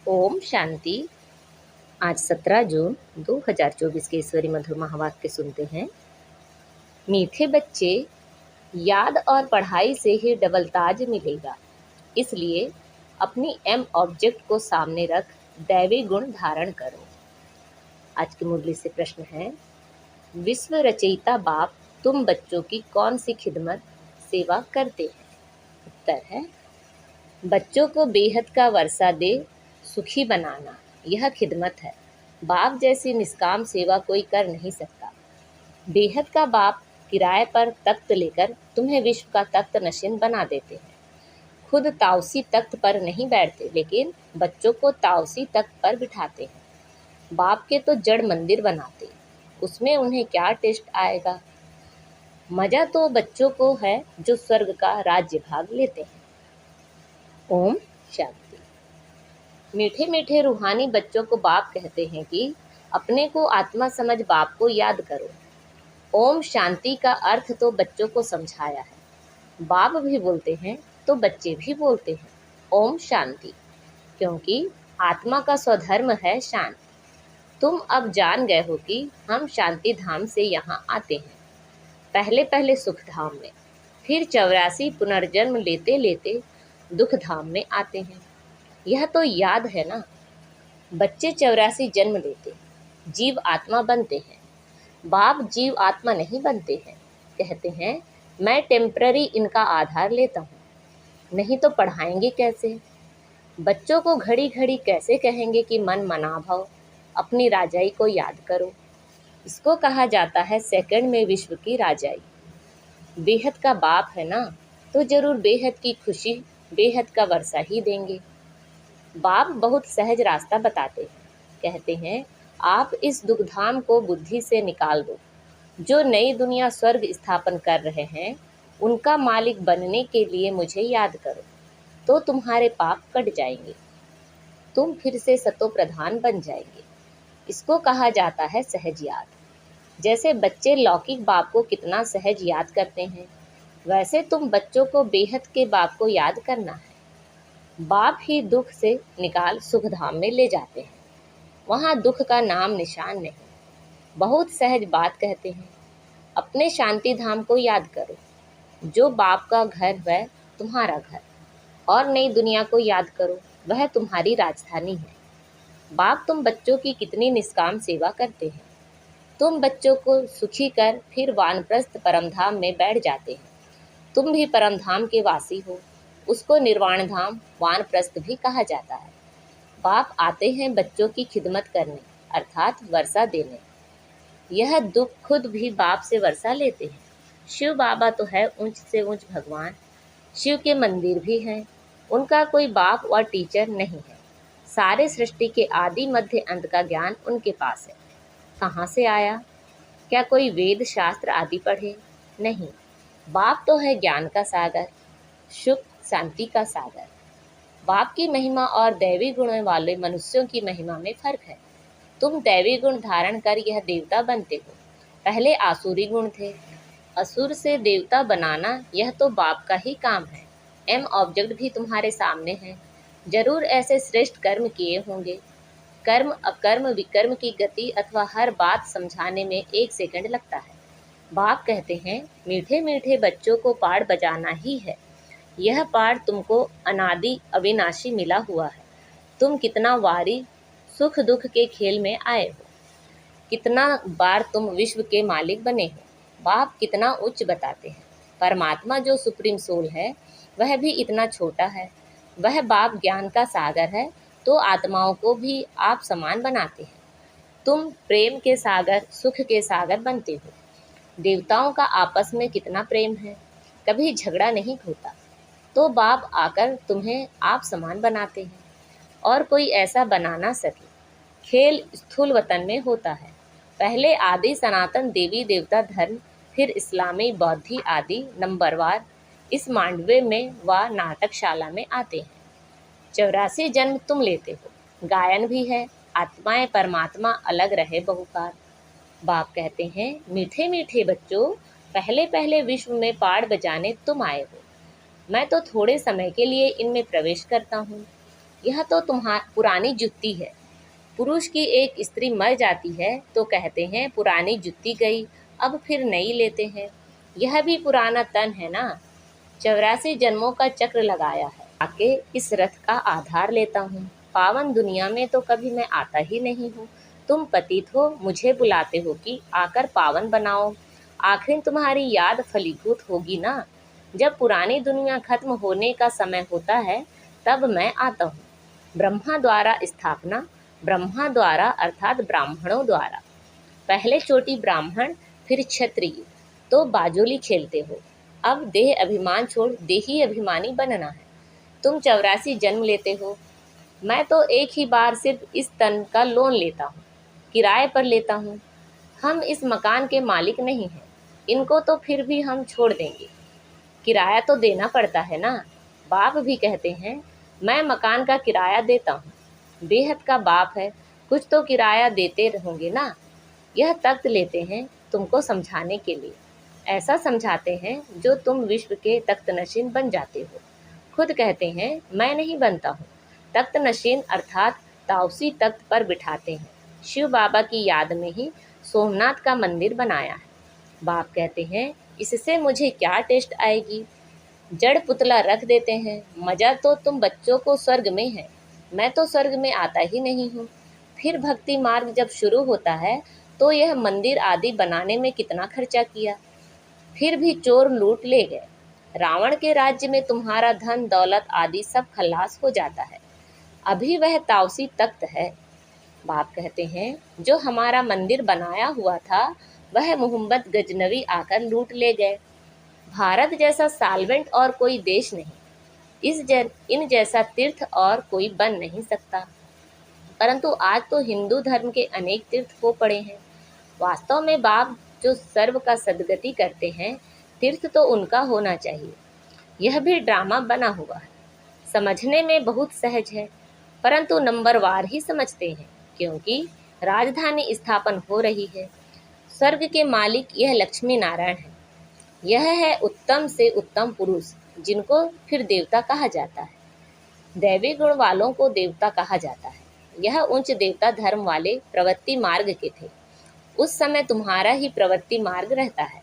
ओम शांति। आज 17 जून 2024 के ईश्वरी मधुर महावाक्य सुनते हैं। मीठे बच्चे, याद और पढ़ाई से ही डबल ताज मिलेगा, इसलिए अपनी एम ऑब्जेक्ट को सामने रख दैवी गुण धारण करो। आज की मुरली से प्रश्न है, विश्व रचयिता बाप तुम बच्चों की कौन सी खिदमत सेवा करते हैं? उत्तर है, बच्चों को बेहद का वर्षा दे सुखी बनाना, यह खिदमत है। बाप जैसी निष्काम सेवा कोई कर नहीं सकता। बेहद का बाप किराए पर तख्त लेकर तुम्हें विश्व का तख्त नशीन बना देते हैं। खुद ताउसी तख्त पर नहीं बैठते, लेकिन बच्चों को ताउसी तख्त पर बिठाते हैं। बाप के तो जड़ मंदिर बनाते, उसमें उन्हें क्या टेस्ट आएगा। मजा तो बच्चों को है जो स्वर्ग का राज्य भाग लेते हैं। ओम शांति। मीठे मीठे रूहानी बच्चों को बाप कहते हैं कि अपने को आत्मा समझ बाप को याद करो। ओम शांति का अर्थ तो बच्चों को समझाया है। बाप भी बोलते हैं तो बच्चे भी बोलते हैं ओम शांति, क्योंकि आत्मा का स्वधर्म है शांति। तुम अब जान गए हो कि हम शांति धाम से यहाँ आते हैं, पहले पहले सुख धाम में, फिर 84 पुनर्जन्म लेते लेते दुख धाम में आते हैं। यह तो याद है ना। बच्चे 84 जन्म लेते, जीव आत्मा बनते हैं। बाप जीव आत्मा नहीं बनते हैं। कहते हैं मैं टेम्पररी इनका आधार लेता हूँ, नहीं तो पढ़ाएंगे कैसे? बच्चों को घड़ी घड़ी कैसे कहेंगे कि मन मना भाव, अपनी राजाई को याद करो। इसको कहा जाता है सेकंड में विश्व की राजाई। बेहद का बाप है ना, तो जरूर बेहद की खुशी, बेहद का वर्षा ही देंगे। बाप बहुत सहज रास्ता बताते हैं। कहते हैं आप इस दुखधाम को बुद्धि से निकाल दो। जो नई दुनिया स्वर्ग स्थापन कर रहे हैं, उनका मालिक बनने के लिए मुझे याद करो, तो तुम्हारे पाप कट जाएंगे, तुम फिर से सतो प्रधान बन जाएंगे। इसको कहा जाता है सहज याद। जैसे बच्चे लौकिक बाप को कितना सहज याद करते हैं, वैसे तुम बच्चों को बेहद के बाप को याद करना है। बाप ही दुख से निकाल सुख धाम में ले जाते हैं, वहाँ दुख का नाम निशान नहीं। बहुत सहज बात कहते हैं, अपने शांति धाम को याद करो। जो बाप का घर वह तुम्हारा घर, और नई दुनिया को याद करो, वह तुम्हारी राजधानी है। बाप तुम बच्चों की कितनी निष्काम सेवा करते हैं। तुम बच्चों को सुखी कर फिर वानप्रस्थ परमधाम में बैठ जाते हैं। तुम भी परमधाम के वासी हो, उसको निर्वाण धाम वानप्रस्थ भी कहा जाता है। बाप आते हैं बच्चों की खिदमत करने, अर्थात वर्षा देने। यह दुख खुद भी बाप से वर्षा लेते हैं। शिव बाबा तो है ऊंच से ऊंच भगवान, शिव के मंदिर भी हैं। उनका कोई बाप और टीचर नहीं है। सारे सृष्टि के आदि मध्य अंत का ज्ञान उनके पास है। कहाँ से आया? क्या कोई वेद शास्त्र आदि पढ़े? नहीं, बाप तो है ज्ञान का सागर, सुख शांति का सागर। बाप की महिमा और दैवी गुणों वाले मनुष्यों की महिमा में फर्क है। तुम दैवी गुण धारण कर यह देवता बनते हो, पहले आसुरी गुण थे। असुर से देवता बनाना यह तो बाप का ही काम है। एम ऑब्जेक्ट भी तुम्हारे सामने है। जरूर ऐसे श्रेष्ठ कर्म किए होंगे। कर्म अकर्म विकर्म की गति अथवा हर बात समझाने में 1 सेकंड लगता है। बाप कहते हैं मीठे मीठे बच्चों को पाड़ बजाना ही है। यह पाड़ तुमको अनादि अविनाशी मिला हुआ है। तुम कितना वारी सुख दुख के खेल में आए हो, कितना बार तुम विश्व के मालिक बने हो। बाप कितना उच्च बताते हैं। परमात्मा जो सुप्रीम सोल है, वह भी इतना छोटा है। वह बाप ज्ञान का सागर है, तो आत्माओं को भी आप समान बनाते हैं। तुम प्रेम के सागर, सुख के सागर बनते हो। देवताओं का आपस में कितना प्रेम है, कभी झगड़ा नहीं होता, तो बाप आकर तुम्हें आप समान बनाते हैं। और कोई ऐसा बना ना सके। खेल स्थूल वतन में होता है। पहले आदि सनातन देवी देवता धर्म, फिर इस्लामी बौद्धि आदि नंबरवार इस मांडवे में व नाटकशाला में आते हैं। 84 जन्म तुम लेते हो। गायन भी है, आत्माएं परमात्मा अलग रहे बहुकार। बाप कहते हैं मीठे मीठे बच्चों, पहले पहले विश्व में पाड़ बजाने तुम आए हो। मैं तो थोड़े समय के लिए इनमें प्रवेश करता हूँ। यह तो तुम्हारी पुरानी जुत्ती है। पुरुष की एक स्त्री मर जाती है तो कहते हैं पुरानी जुत्ती गई, अब फिर नई लेते हैं। यह भी पुराना तन है ना। 84 जन्मों का चक्र लगाया है, आके इस रथ का आधार लेता हूँ। पावन दुनिया में तो कभी मैं आता ही नहीं हूँ। तुम पतित हो, मुझे बुलाते हो कि आकर पावन बनाओ। आखिर तुम्हारी याद फलीभूत होगी ना। जब पुरानी दुनिया खत्म होने का समय होता है तब मैं आता हूँ। ब्रह्मा द्वारा स्थापना, ब्रह्मा द्वारा अर्थात ब्राह्मणों द्वारा। पहले चोटी ब्राह्मण, फिर क्षत्रिय, तो बाजोली खेलते हो। अब देह अभिमान छोड़ देही अभिमानी बनना है। तुम 84 जन्म लेते हो, मैं तो एक ही बार सिर्फ इस तन का लोन लेता हूँ, किराए पर लेता हूँ। हम इस मकान के मालिक नहीं हैं, इनको तो फिर भी हम छोड़ देंगे। किराया तो देना पड़ता है ना। बाप भी कहते हैं मैं मकान का किराया देता हूँ। बेहद का बाप है, कुछ तो किराया देते होंगे ना। यह तख्त लेते हैं तुमको समझाने के लिए। ऐसा समझाते हैं जो तुम विश्व के तख्त नशीन बन जाते हो। खुद कहते हैं मैं नहीं बनता हूँ। तख्त नशीन अर्थात ताउसी तख्त पर बिठाते हैं। शिव बाबा की याद में ही सोमनाथ का मंदिर बनाया है। बाप कहते हैं इससे मुझे क्या टेस्ट आएगी। जड़ पुतला रख देते हैं। मजा तो तुम बच्चों को स्वर्ग में है, मैं तो स्वर्ग में आता ही नहीं हूँ। फिर भक्ति मार्ग जब शुरू होता है तो यह मंदिर आदि बनाने में कितना खर्चा किया। फिर भी चोर लूट ले गए। रावण के राज्य में तुम्हारा धन दौलत आदि सब खल्लास हो जाता है। अभी वह ताउसी तख्त है। बाप कहते हैं जो हमारा मंदिर बनाया हुआ था वह मोहम्मद गजनवी आकर लूट ले गए। भारत जैसा साल्वेंट और कोई देश नहीं, इन जैसा तीर्थ और कोई बन नहीं सकता। परंतु आज तो हिंदू धर्म के अनेक तीर्थ हो पड़े हैं। वास्तव में बाप जो सर्व का सद्गति करते हैं, तीर्थ तो उनका होना चाहिए। यह भी ड्रामा बना हुआ है, समझने में बहुत सहज है, परंतु नंबरवार ही समझते हैं, क्योंकि राजधानी स्थापन हो रही है। स्वर्ग के मालिक यह लक्ष्मी नारायण है। यह है उत्तम से उत्तम पुरुष, जिनको फिर देवता कहा जाता है। दैवी गुण वालों को देवता कहा जाता है। यह उच्च देवता धर्म वाले प्रवृत्ति मार्ग के थे। उस समय तुम्हारा ही प्रवृत्ति मार्ग रहता है।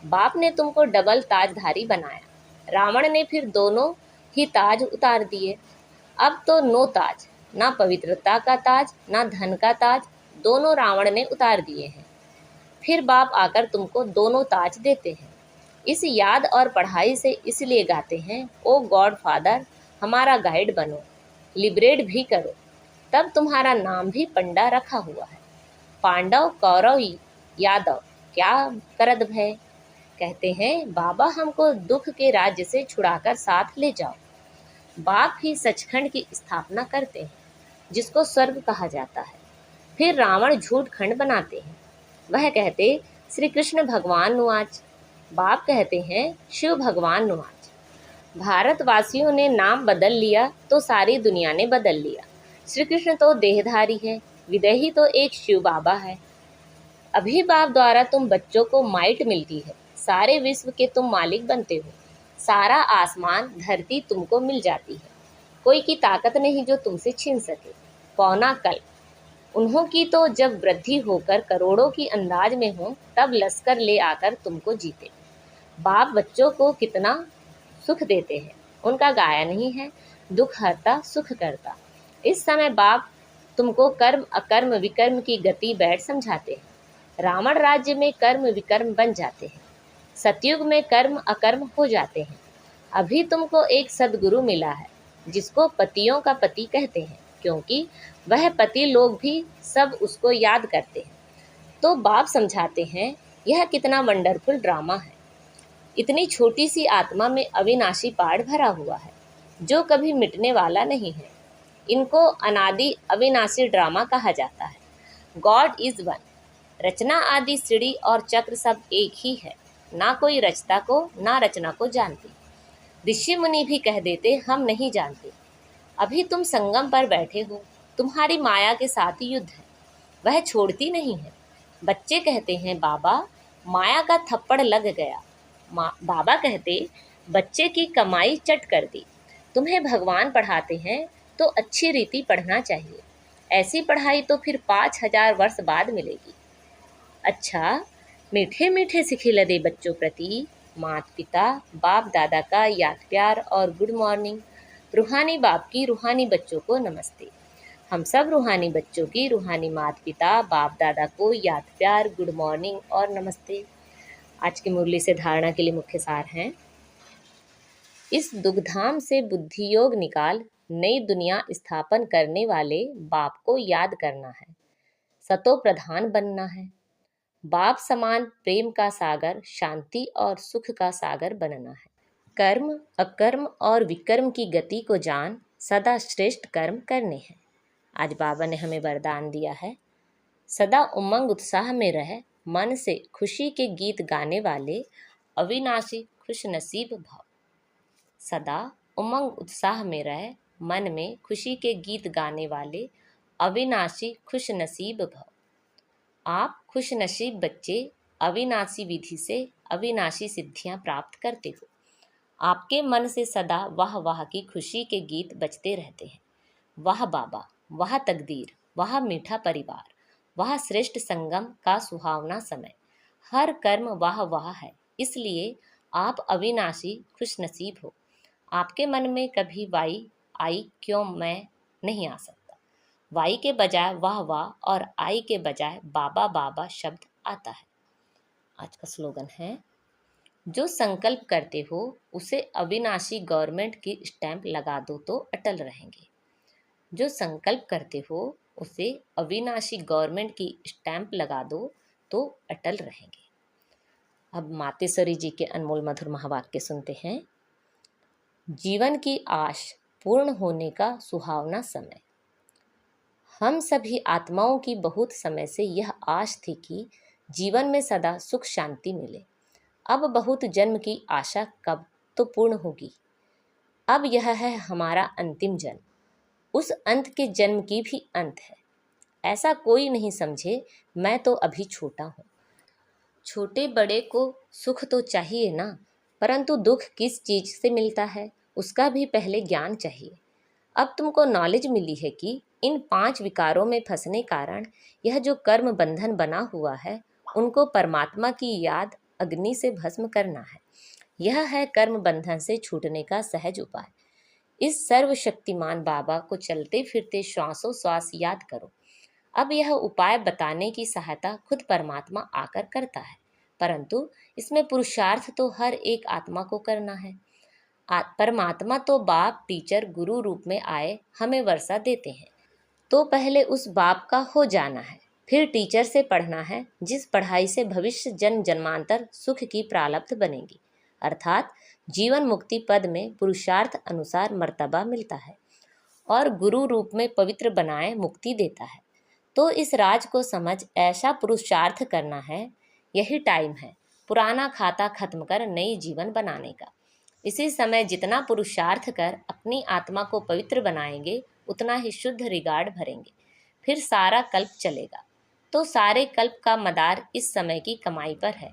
बाप ने तुमको डबल ताजधारी बनाया। रावण ने फिर दोनों ही ताज उतार दिए। अब तो नो ताज, ना पवित्रता का ताज ना धन का ताज, दोनों रावण ने उतार दिए हैं। फिर बाप आकर तुमको दोनों ताज देते हैं। इस याद और पढ़ाई से इसलिए गाते हैं ओ गॉड फादर, हमारा गाइड बनो, लिबरेट भी करो। तब तुम्हारा नाम भी पंडा रखा हुआ है। पांडव कौरव यादव क्या करद भय। कहते हैं बाबा हमको दुख के राज्य से छुड़ाकर साथ ले जाओ। बाप ही सचखंड की स्थापना करते हैं, जिसको स्वर्ग कहा जाता है। फिर रावण झूठ खंड बनाते हैं। वह कहते श्री कृष्ण भगवान नुआज। बाप कहते हैं शिव भगवान नुआज। भारतवासियों ने नाम बदल लिया तो सारी दुनिया ने बदल लिया। श्री कृष्ण तो देहधारी है, विदेही तो एक शिव बाबा है। अभी बाप द्वारा तुम बच्चों को माइट मिलती है। सारे विश्व के तुम मालिक बनते हो। सारा आसमान धरती तुमको मिल जाती है। कोई की ताकत नहीं जो तुमसे छीन सके। पौना कल उन्हों की तो जब वृद्धि होकर करोड़ों की अंदाज में हो तब लश्कर ले आकर तुमको जीते। बाप बच्चों को कितना सुख देते हैं, उनका गाया नहीं है। दुख हरता सुख करता। इस समय बाप तुमको कर्म अकर्म विकर्म की गति बैठ समझाते हैं। रावण राज्य में कर्म विकर्म बन जाते हैं, सतयुग में कर्म अकर्म हो जाते हैं। अभी तुमको एक सदगुरु मिला है, जिसको पतियों का पति कहते हैं, क्योंकि वह पति लोग भी सब उसको याद करते हैं। तो बाप समझाते हैं यह कितना वंडरफुल ड्रामा है। इतनी छोटी सी आत्मा में अविनाशी पाठ भरा हुआ है, जो कभी मिटने वाला नहीं है। इनको अनादि अविनाशी ड्रामा कहा जाता है। God is one. रचना आदि सीढ़ी और चक्र सब एक ही है। ना कोई रचता को ना रचना को जानती। ऋषि मुनि भी कह देते हम नहीं जानते। अभी तुम संगम पर बैठे हो, तुम्हारी माया के साथ युद्ध है, वह छोड़ती नहीं है। बच्चे कहते हैं बाबा माया का थप्पड़ लग गया। बाबा कहते बच्चे की कमाई चट कर दी। तुम्हें भगवान पढ़ाते हैं तो अच्छी रीति पढ़ना चाहिए। ऐसी पढ़ाई तो फिर 5,000 वर्ष बाद मिलेगी। अच्छा, मीठे मीठे सिखिलदे बच्चों प्रति माता पिता बाप दादा का याद प्यार और गुड मॉर्निंग। रूहानी बाप की रूहानी बच्चों को नमस्ते। हम सब रूहानी बच्चों की रूहानी माता पिता बाप दादा को याद प्यार गुड मॉर्निंग और नमस्ते। आज की मुरली से धारणा के लिए मुख्य सार हैं। इस दुग्धाम से बुद्धि योग निकाल नई दुनिया स्थापन करने वाले बाप को याद करना है। सतो प्रधान बनना है। बाप समान प्रेम का सागर शांति और सुख का सागर बनना है। कर्म अकर्म और विकर्म की गति को जान सदा श्रेष्ठ कर्म करने हैं। आज बाबा ने हमें वरदान दिया है, सदा उमंग उत्साह में रह मन से खुशी के गीत गाने वाले अविनाशी खुश नसीब भव। सदा उमंग उत्साह में रह मन में खुशी के गीत गाने वाले अविनाशी खुश नसीब भव। आप खुश नसीब बच्चे अविनाशी विधि से अविनाशी सिद्धियां प्राप्त करते हो। आपके मन से सदा वाह वाह की खुशी के गीत बजते रहते हैं। वाह बाबा, वाह तकदीर, वाह मीठा परिवार, वाह श्रेष्ठ संगम का सुहावना समय। हर कर्म वाह वाह है, इसलिए आप अविनाशी खुश नसीब हो। आपके मन में कभी वाई आई क्यों मैं नहीं आ सकता। वाई के बजाय वाह वाह और आई के बजाय बाबा बाबा शब्द आता है। आज का स्लोगन है, जो संकल्प करते हो उसे अविनाशी गवर्नमेंट की स्टैंप लगा दो तो अटल रहेंगे। जो संकल्प करते हो उसे अविनाशी गवर्नमेंट की स्टैंप लगा दो तो अटल रहेंगे। अब मातेश्वरी जी के अनमोल मधुर महावाक्य सुनते हैं। जीवन की आश पूर्ण होने का सुहावना समय। हम सभी आत्माओं की बहुत समय से यह आश थी कि जीवन में सदा सुख शांति मिले। अब बहुत जन्म की आशा कब तो पूर्ण होगी। अब यह है हमारा अंतिम जन्म। उस अंत के जन्म की भी अंत है। ऐसा कोई नहीं समझे, मैं तो अभी छोटा हूँ। छोटे बड़े को सुख तो चाहिए ना, परंतु दुख किस चीज से मिलता है उसका भी पहले ज्ञान चाहिए। अब तुमको नॉलेज मिली है कि इन 5 विकारों में फंसने कारण यह जो कर्म बंधन बना हुआ है, उनको परमात्मा की याद अग्नि से भस्म करना है। यह है कर्म बंधन से छूटने का सहज उपाय। इस सर्वशक्तिमान बाबा को चलते फिरते श्वासों श्वास याद करो। अब यह उपाय बताने की सहायता खुद परमात्मा आकर करता है, परंतु इसमें पुरुषार्थ तो हर एक आत्मा को करना है। परमात्मा तो बाप टीचर गुरु रूप में आए हमें वर्षा देते हैं, तो पहले उस बाप का हो जाना है, फिर टीचर से पढ़ना है, जिस पढ़ाई से भविष्य जन्म जन्मांतर सुख की प्रालब्ध बनेगी। अर्थात जीवन मुक्ति पद में पुरुषार्थ अनुसार मर्तबा मिलता है और गुरु रूप में पवित्र बनाए मुक्ति देता है। तो इस राज को समझ ऐसा पुरुषार्थ करना है। यही टाइम है पुराना खाता खत्म कर नई जीवन बनाने का। इसी समय जितना पुरुषार्थ कर अपनी आत्मा को पवित्र बनाएंगे, उतना ही शुद्ध रिगार्ड भरेंगे, फिर सारा कल्प चलेगा। तो सारे कल्प का मदार इस समय की कमाई पर है।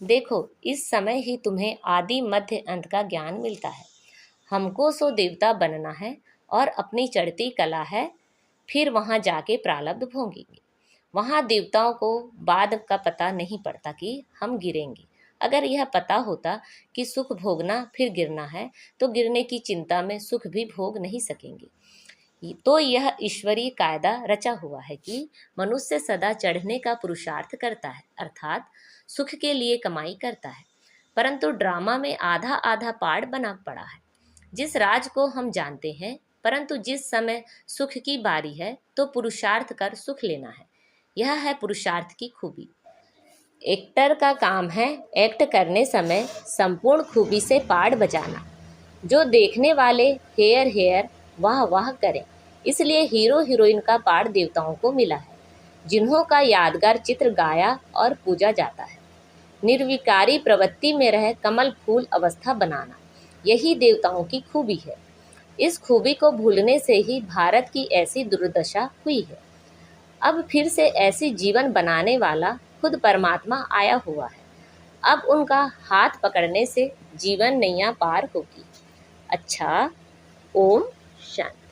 देखो, इस समय ही तुम्हें आदि मध्य अंत का ज्ञान मिलता है। हमको सो देवता बनना है और अपनी चढ़ती कला है, फिर वहाँ जाके प्रारब्ध भोगेंगे। वहाँ देवताओं को बाद का पता नहीं पड़ता कि हम गिरेंगे। अगर यह पता होता कि सुख भोगना फिर गिरना है, तो गिरने की चिंता में सुख भी भोग नहीं सकेंगे। तो यह ईश्वरीय कायदा रचा हुआ है कि मनुष्य सदा चढ़ने का पुरुषार्थ करता है, अर्थात सुख के लिए कमाई करता है, परंतु ड्रामा में आधा आधा पार्ट बना पड़ा है। जिस राज को हम जानते हैं, परंतु जिस समय सुख की बारी है तो पुरुषार्थ कर सुख लेना है। यह है पुरुषार्थ की खूबी। एक्टर का काम है एक्ट करने समय संपूर्ण खूबी से पार्ट बजाना, जो देखने वाले हेयर हेयर वाह वाह करें। इसलिए हीरो हीरोइन का पार्ट देवताओं को मिला है, जिन्हों का यादगार चित्र गाया और पूजा जाता है। निर्विकारी प्रवृत्ति में रह कमल फूल अवस्था बनाना, यही देवताओं की खूबी है। इस खूबी को भूलने से ही भारत की ऐसी दुर्दशा हुई है। अब फिर से ऐसी जीवन बनाने वाला खुद परमात्मा आया हुआ है। अब उनका हाथ पकड़ने से जीवन नैया पार होगी। अच्छा, ओम शांति।